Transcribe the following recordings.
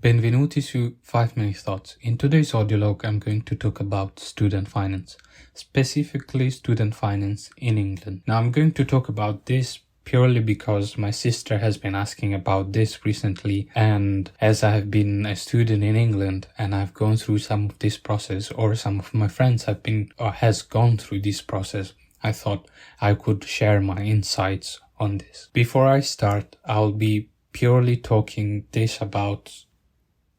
Benvenuti su 5 Minute Thoughts. In today's audiolog, I'm going to talk about student finance, specifically student finance in England. Now, I'm going to talk about this purely because my sister has been asking about this recently, and as I have been a student in England and I've gone through some of this process, or some of my friends have been or has gone through this process, I thought I could share my insights on this. Before I start, I'll be purely talking this about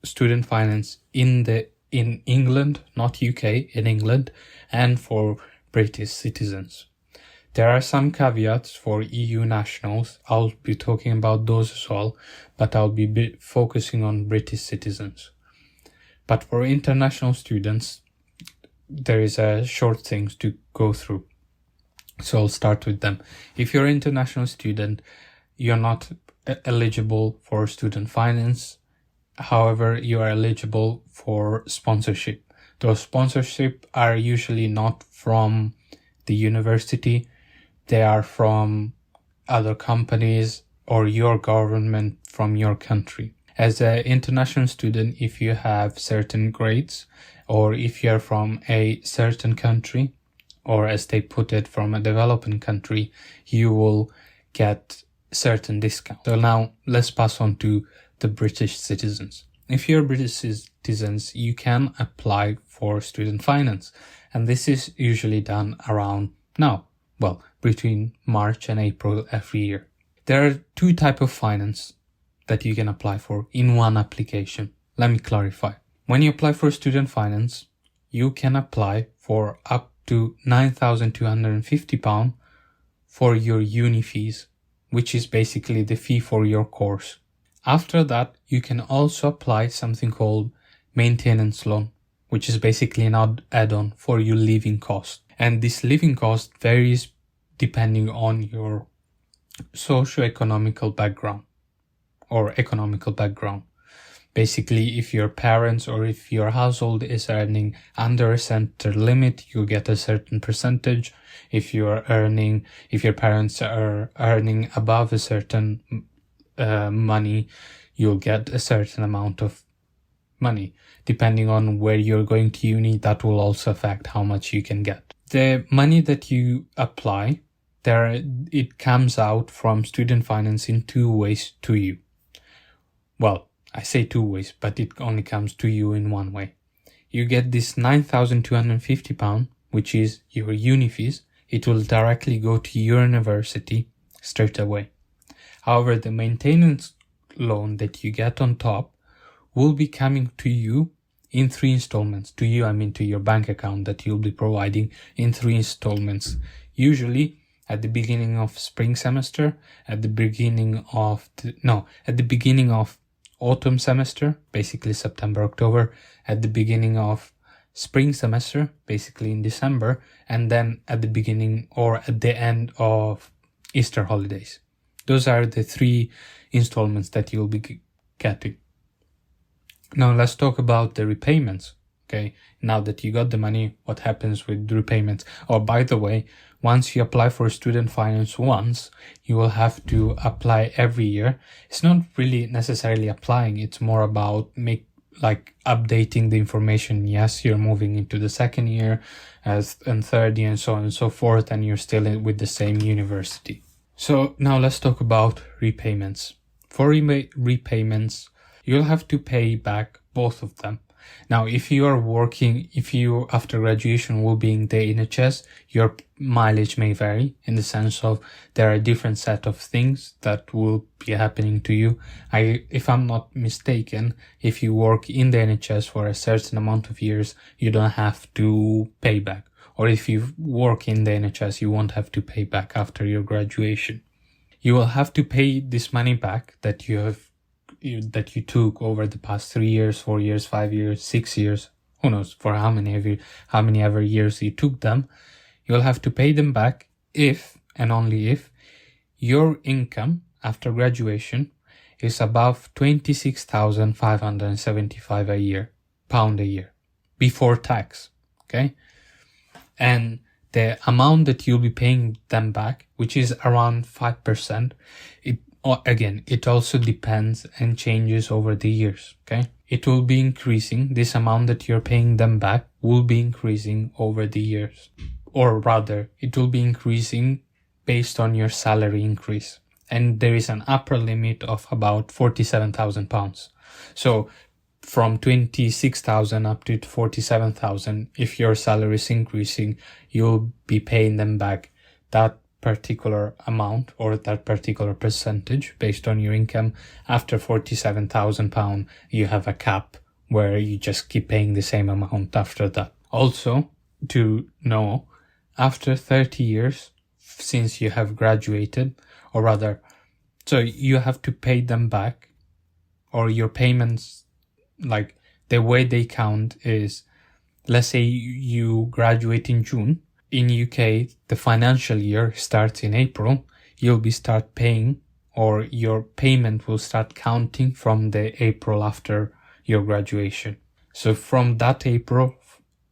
student finance in England, not UK, in England, and for British citizens. There are some caveats for EU nationals. I'll be talking about those as well, but I'll be focusing on British citizens. But for international students, there is a short things to go through. So I'll start with them. If you're an international student, you're not eligible for student finance. However, you are eligible for sponsorship. Those sponsorships are usually not from the university. They are from other companies or your government from your country. As an international student, if you have certain grades, or if you're from a certain country, or as they put it, from a developing country, you will get certain discount. So now let's pass on to the British citizens. If you're British citizens, you can apply for student finance, and this is usually done around now, between March and April every year. There are two types of finance that you can apply for in one application. Let me clarify. When you apply for student finance, you can apply for up to £9,250 for your uni fees, which is basically the fee for your course. After that, you can also apply something called maintenance loan, which is basically an add-on for your living cost. And this living cost varies depending on your socio-economical background or economical background. Basically, if your parents or if your household is earning under a certain limit, you get a certain percentage. If your parents are earning above a certain money, you'll get a certain amount of money. Depending on where you're going to uni, that will also affect how much you can get. The money that you apply, it comes out from student finance in two ways to you. Well, I say two ways, but it only comes to you in one way. You get this £9,250, which is your uni fees. It will directly go to your university straight away. However, the maintenance loan that you get on top will be coming to you in 3 installments. To you, I mean to your bank account that you'll be providing in 3 installments. Usually at the beginning of spring semester, at the beginning of autumn semester, basically September, October, at the beginning of spring semester, basically in December, and then at the beginning or at the end of Easter holidays. Those are the 3 installments that you'll be getting. Now let's talk about the repayments. Okay, now that you got the money, what happens with the repayments? Oh, by the way, once you apply for student finance once, you will have to apply every year. It's not really necessarily applying, it's more about updating the information. Yes, you're moving into the 2nd year and 3rd year and so on and so forth, and you're still with the same university. So now let's talk about repayments. For repayments, you'll have to pay back both of them. Now, if you are working, after graduation will be in the NHS, your mileage may vary in the sense of there are a different set of things that will be happening to you. If I'm not mistaken, if you work in the NHS for a certain amount of years, you don't have to pay back. Or if you work in the NHS, you won't have to pay back after your graduation. You will have to pay this money back that you took over the past 3 years, 4 years, 5 years, 6 years, who knows, for how many ever years you took them. You'll have to pay them back if and only if your income after graduation is above £26,575 pound a year before tax. Okay, and the amount that you'll be paying them back, which is around 5%, again, it also depends and changes over the years, okay? It will be increasing. This amount that you're paying them back will be increasing over the years. Or rather, it will be increasing based on your salary increase. And there is an upper limit of about £47,000. So from 26,000 up to 47,000, if your salary is increasing, you'll be paying them back that particular amount or that particular percentage based on your income. After £47,000, you have a cap where you just keep paying the same amount after that. Also, to know, after 30 years since you have graduated, or rather, so you have to pay them back, or your payments, like the way they count is, let's say you graduate in June. In UK, the financial year starts in April. You'll be start paying, or your payment will start counting from the April after your graduation. So from that April,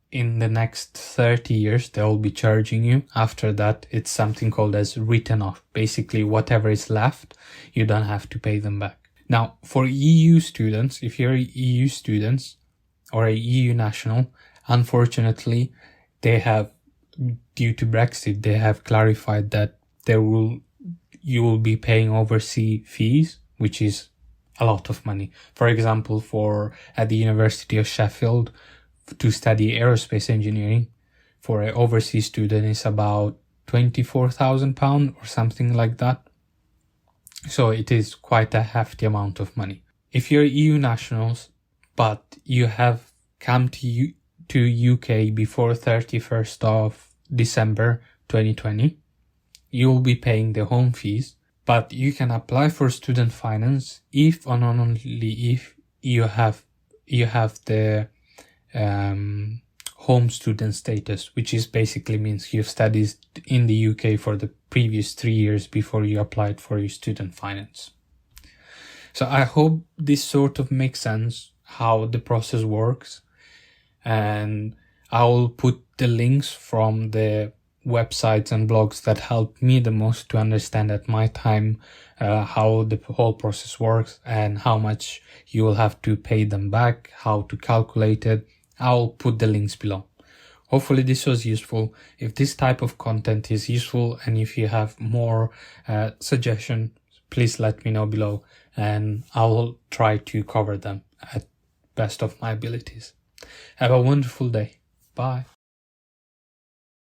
in the next 30 years, they'll be charging you. After that, it's something called as written off. Basically, whatever is left, you don't have to pay them back. Now, for EU students, if you're EU students or a EU national, unfortunately, they have, due to Brexit, they have clarified that you will be paying oversea fees, which is a lot of money. For example, at the University of Sheffield, to study aerospace engineering, for an overseas student is about £24,000 or something like that. So it is quite a hefty amount of money. If you're EU nationals, but you have come to UK before 31st of December 2020, you will be paying the home fees, but you can apply for student finance if and only if you have the home student status, which is basically means you've studied in the UK for the previous 3 years before you applied for your student finance. So I hope this sort of makes sense how the process works, and I'll put the links from the websites and blogs that helped me the most to understand at my time how the whole process works and how much you will have to pay them back, how to calculate it. I'll put the links below. Hopefully this was useful. If this type of content is useful and if you have more suggestions, please let me know below and I'll try to cover them at best of my abilities. Have a wonderful day. Bye.